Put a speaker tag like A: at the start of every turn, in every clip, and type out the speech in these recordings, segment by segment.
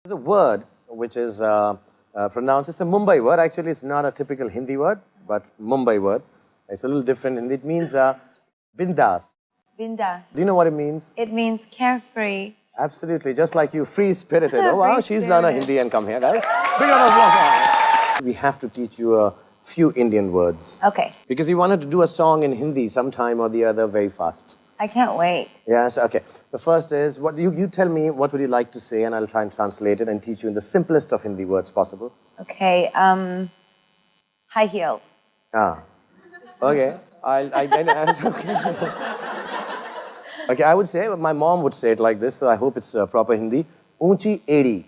A: There's a word which is pronounced, it's a Mumbai word. Actually, it's not a typical Hindi word, but Mumbai word. It's a little different, and it means bindas.
B: Bindas.
A: Do you know what it means?
B: It means carefree.
A: Absolutely, just like you, free-spirited. Oh wow, she's learned a Hindi and come here, guys. Big round of applause. We have to teach you a few Indian words.
B: Okay.
A: Because we wanted to do a song in Hindi sometime or the other very fast.
B: I can't wait.
A: Yes, okay. The first is, what you tell me what would you like to say, and I'll try and translate it and teach you in the simplest of Hindi words possible.
B: Okay, high heels.
A: Ah, okay. Okay. Okay, I would say, my mom would say it like this, so I hope it's proper Hindi. Unchi edi.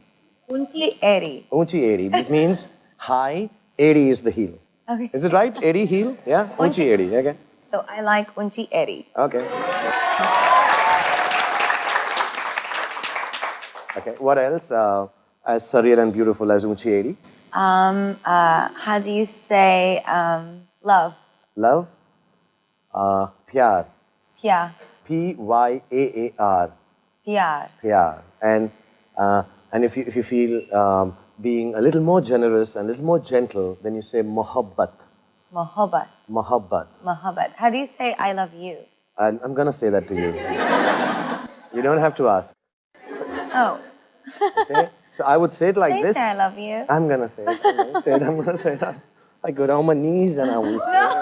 B: Unchi edi.
A: Unchi edi, which means high, edi is the heel.
B: Okay.
A: Is it right? Edi, heel? Yeah? Unchi edi, okay.
B: So I like unchi edi.
A: Okay. Okay, what else? As surreal and beautiful as unchi edi?
B: How do you say love?
A: Love? Pyar.
B: Pyar.
A: P-Y-A-A-R.
B: Pyar.
A: Pyar. And if you feel being a little more generous and a little more gentle, then you say mohabbat.
B: Mohabbat.
A: Mohabbat.
B: Mohabbat. How do you say I love you?
A: I'm going to say that to you. You don't have to ask.
B: Oh.
A: So I would say it like this.
B: Say I love you.
A: I'm going to say it. I'm going to say it. I go down on my knees and I will say it.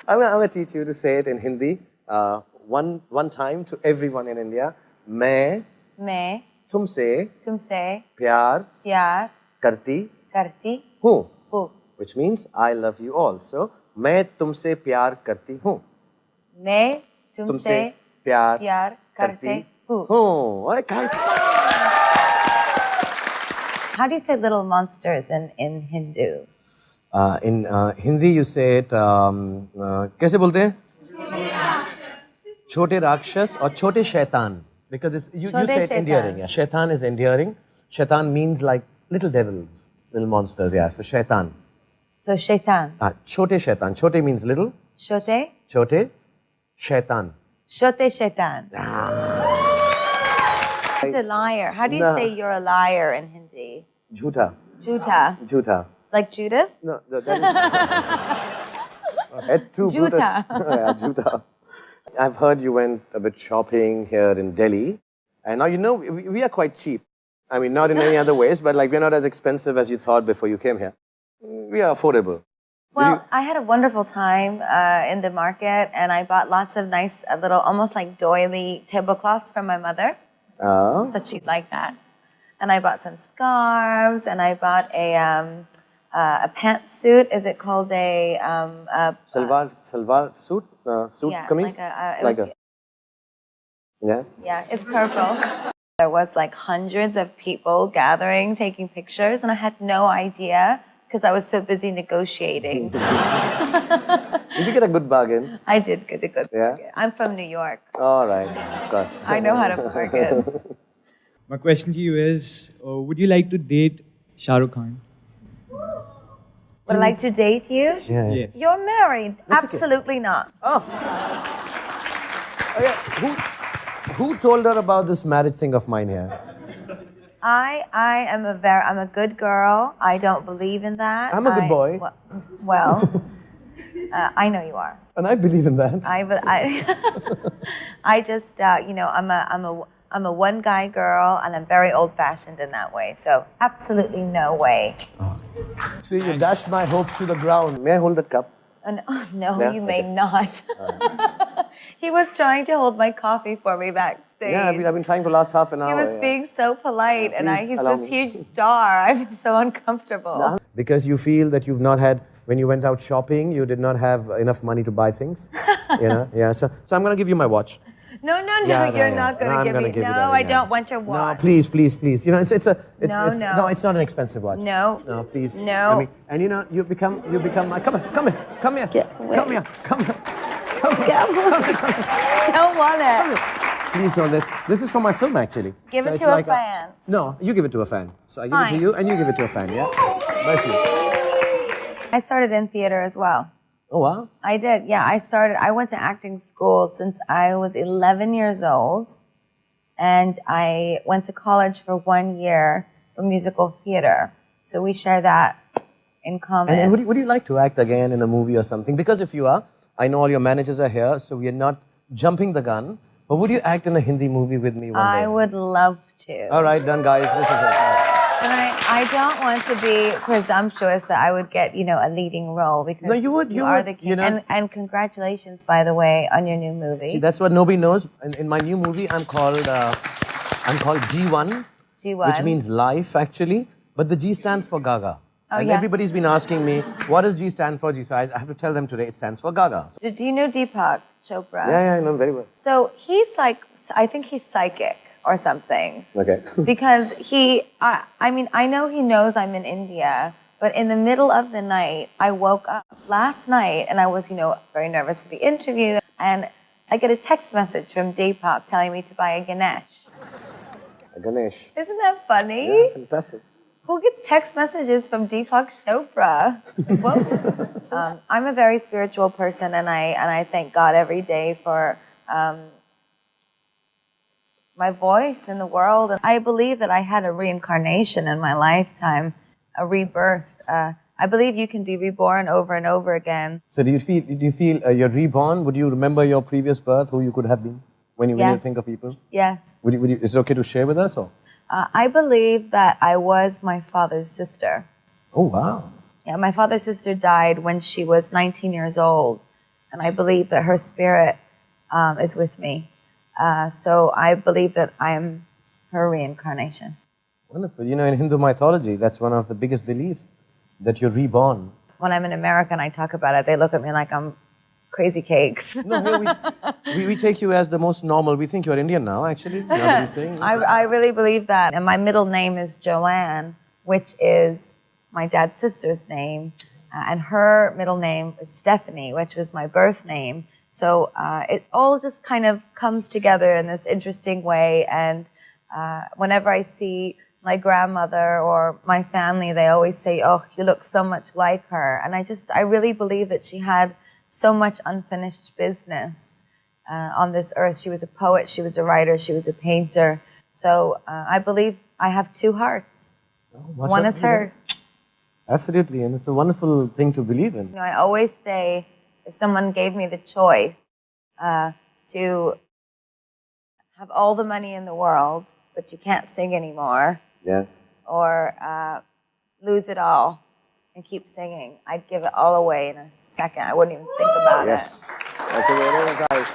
A: I'm going to teach you to say it in Hindi one time to everyone in India. मैं तुमसे प्यार करती हूँ. Which means I love you all. So मैं तुमसे प्यार करती हूँ.
B: मैं तुमसे प्यार करती हूँ.
A: Alright, guys.
B: How do you say little monsters in Hindu?
A: In Hindi you say it कैसे बोलते हैं? छोटे राक्षस और छोटे शैतान. Because it's, you say it endearing. Yeah. Shaitan is endearing. Shaitan means like little devils, little monsters. Yeah, so shaitan.
B: So shaitan.
A: Chote shaitan. Chote means little.
B: Chote?
A: Chote. Shaitan.
B: Chote shaitan. It's a liar. How do you say you're a liar in Hindi?
A: Jhoota.
B: Jhoota.
A: Jhoota.
B: Like Judas?
A: No, that is...
B: Jhoota.
A: Yeah, Jhoota. I've heard you went a bit shopping here in Delhi. And now, you know, we are quite cheap. I mean, not in any other ways, but like we're not as expensive as you thought before you came here. We are affordable.
B: Well, I had a wonderful time in the market, and I bought lots of nice little, almost like doily tablecloths from my mother.
A: Oh.
B: But she'd like that. And I bought some scarves, and I bought a pantsuit. Is it called a...
A: Salwar suit? Suit
B: yeah,
A: kameez? Yeah?
B: Yeah, it's purple. There was like hundreds of people gathering, taking pictures, and I had no idea because I was so busy negotiating.
A: Did you get a good bargain?
B: I did get a good bargain. I'm from New York.
A: All right, of course.
B: I know how to bargain.
C: My question to you is, would you like to date Shahrukh Khan?
B: Would I like to date you?
A: Yeah.
C: Yes.
B: You're married. Absolutely not.
A: Oh. Okay. Who told her about this marriage thing of mine here?
B: I'm a good girl. I don't believe in that.
A: I'm a good boy.
B: Well, I know you are.
A: And I believe in that.
B: I just, you know, I'm a one-guy girl, and I'm very old-fashioned in that way. So absolutely no way.
A: Oh. See, you dashed my hopes to the ground. May I hold that cup?
B: No, yeah? You may not. He was trying to hold my coffee for me backstage.
A: Yeah, I've been trying for the last half an hour.
B: He was being so polite, and he's this huge star. I'm so uncomfortable.
A: No. Because you feel that you've not had, when you went out shopping, you did not have enough money to buy things. You know? Yeah. So I'm going to give you my watch.
B: No, you're not going to give me. No, I don't want your watch.
A: No, please. You know, it's not an expensive watch.
B: No,
A: please.
B: No.
A: I mean, and you know, you become my. Come here.
B: Don't want it.
A: Please hold this. This is for my film, actually.
B: Give it to a fan.
A: No, you give it to a fan. So I give it to you, and you give it to a fan. Yeah. Bless you.
B: I started in theater as well.
A: Oh, wow.
B: I did, yeah. I went to acting school since I was 11 years old. And I went to college for 1 year for musical theater. So we share that in common.
A: And would you like to act again in a movie or something? Because if you are, I know all your managers are here, so we are not jumping the gun. But would you act in a Hindi movie with me one day?
B: I would love to.
A: All right, done, guys. This is it. All right.
B: And I don't want to be presumptuous that I would get, a leading role because
A: No, you would.
B: you are the king.
A: You know.
B: And congratulations, by the way, on your new movie.
A: See, that's what nobody knows. In my new movie, I'm called G1,
B: G1.
A: which means life, actually. But the G stands for Gaga.
B: Oh,
A: and
B: yeah.
A: everybody's been asking me, what does G stand for? G, so I have to tell them today, it stands for Gaga.
B: Do you know Deepak Chopra?
A: Yeah, I know him very well.
B: So he's like, I think he's psychic or something.
A: Okay.
B: Because I know he knows I'm in India, but in the middle of the night, I woke up last night and I was, very nervous for the interview. And I get a text message from Deepak telling me to buy a Ganesh.
A: A Ganesh.
B: Isn't that funny?
A: Yeah, fantastic.
B: Who gets text messages from Deepak Chopra? Whoa. I'm a very spiritual person, and I thank God every day for my voice in the world. And I believe that I had a reincarnation in my lifetime, a rebirth. I believe you can be reborn over and over again.
A: So do you feel you're reborn? Would you remember your previous birth, who you could have been, when you think of people?
B: Yes.
A: Is it okay to share with us? Or?
B: I believe that I was my father's sister.
A: Oh, wow.
B: Yeah, my father's sister died when she was 19 years old, and I believe that her spirit is with me. So I believe that I am her reincarnation.
A: Wonderful. In Hindu mythology, that's one of the biggest beliefs, that you're reborn.
B: When I'm in America and I talk about it, they look at me like I'm crazy cakes.
A: No, we take you as the most normal. We think you're Indian now, actually. Now that you're saying.
B: I really believe that. And my middle name is Joanne, which is my dad's sister's name. And her middle name is Stephanie, which was my birth name. So it all just kind of comes together in this interesting way. And whenever I see my grandmother or my family, they always say, oh, you look so much like her. And I really believe that she had so much unfinished business on this earth. She was a poet, she was a writer, she was a painter. So I believe I have two hearts.
A: Oh,
B: one is hers.
A: Absolutely, and it's a wonderful thing to believe in.
B: I always say, if someone gave me the choice to have all the money in the world, but you can't sing anymore, or lose it all and keep singing, I'd give it all away in a second. I wouldn't even think about it.
A: Yes, that's the way it is, guys.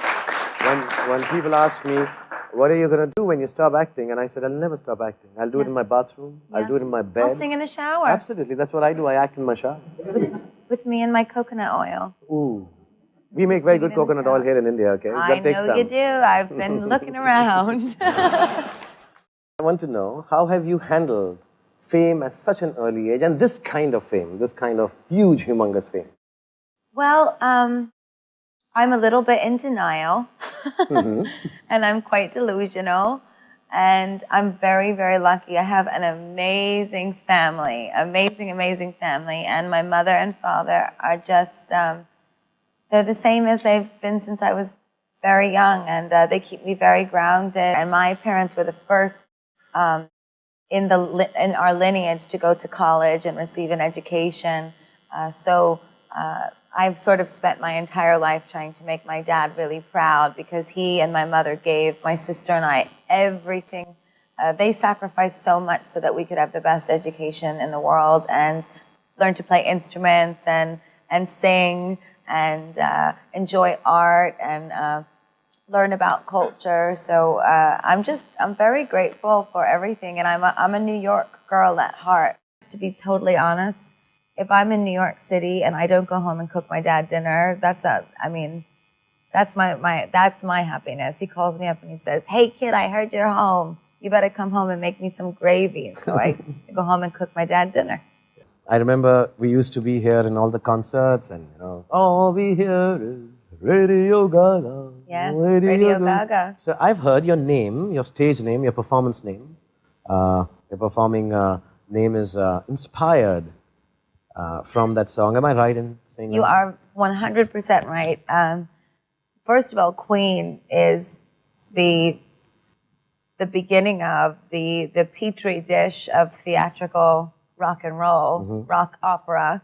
A: When people ask me, what are you going to do when you stop acting? And I said, I'll never stop acting. I'll do it in my bathroom. I'll do it in my bed.
B: I'll sing in the shower.
A: Absolutely, that's what I do. I act in my shower.
B: With me and my coconut oil.
A: Ooh. We make very good coconut oil here in India, okay?
B: I know you do. I've been looking around.
A: I want to know, how have you handled fame at such an early age, and this kind of fame, this kind of huge, humongous fame?
B: Well, I'm a little bit in denial, and I'm quite delusional, and I'm very, very lucky. I have an amazing family, amazing family, and my mother and father are just, they're the same as they've been since I was very young, and they keep me very grounded. And my parents were the first in our lineage to go to college and receive an education. So I've sort of spent my entire life trying to make my dad really proud, because he and my mother gave my sister and I everything. They sacrificed so much so that we could have the best education in the world and learn to play instruments and sing and enjoy art and learn about culture. So I'm very grateful for everything, and I'm a New York girl at heart. To be totally honest, if I'm in New York City and I don't go home and cook my dad dinner, that's my happiness. He calls me up and he says, "Hey kid, I heard you're home. You better come home and make me some gravy." And so I go home and cook my dad dinner.
A: I remember we used to be here in all the concerts, and all we hear is Radio Gaga.
B: Yes, Radio Gaga.
A: So I've heard your name, your stage name, your performance name. Your performing name is inspired from that song. Am I right in saying
B: You
A: that?
B: are 100% right. First of all, Queen is the beginning of the petri dish of theatrical rock and roll, rock opera.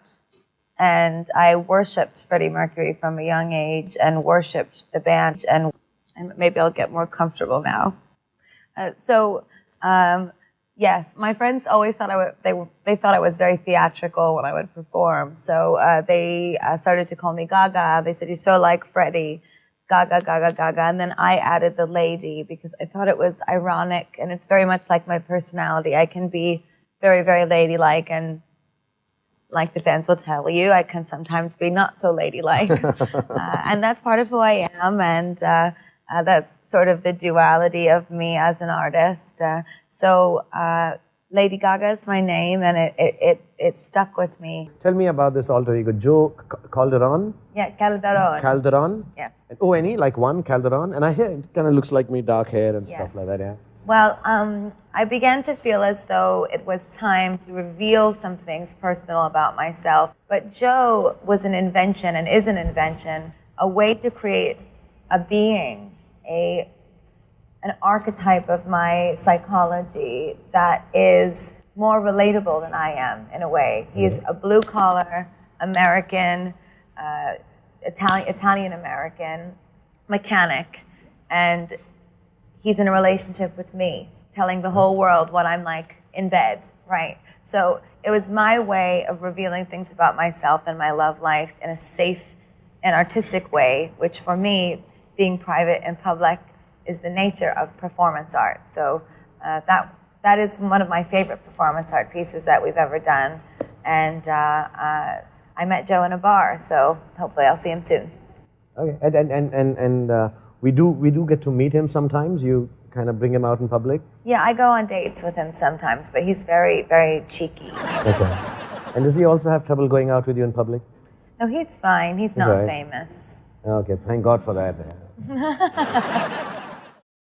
B: And I worshipped Freddie Mercury from a young age and worshipped the band. And maybe I'll get more comfortable now. Yes, my friends always thought they thought I was very theatrical when I would perform. So they started to call me Gaga. They said, "You're so like Freddie." Gaga, Gaga, Gaga. And then I added the lady because I thought it was ironic, and it's very much like my personality. I can be very, very ladylike, and like the fans will tell you, I can sometimes be not so ladylike. And that's part of who I am, and that's sort of the duality of me as an artist. Lady Gaga is my name, and it stuck with me.
A: Tell me about this alter ego, Joe Calderon?
B: Yeah, Calderon.
A: Calderon?
B: Yes.
A: And O-N-E, like one, Calderon? And I hear it kind of looks like me, dark hair and stuff like that, yeah?
B: Well, I began to feel as though it was time to reveal some things personal about myself. But Joe was an invention and is an invention, a way to create a being, an archetype of my psychology that is more relatable than I am, in a way. He's a blue-collar American, Italian-American mechanic, and he's in a relationship with me, telling the whole world what I'm like in bed, right? So it was my way of revealing things about myself and my love life in a safe and artistic way, which for me, being private and public, is the nature of performance art. So that is one of my favorite performance art pieces that we've ever done. And I met Joe in a bar, so hopefully I'll see him soon.
A: Okay, and we do get to meet him sometimes. You kind of bring him out in public?
B: Yeah, I go on dates with him sometimes, but he's very, very cheeky.
A: Okay. And does he also have trouble going out with you in public?
B: No, he's fine. He's not famous.
A: Okay, thank God for that.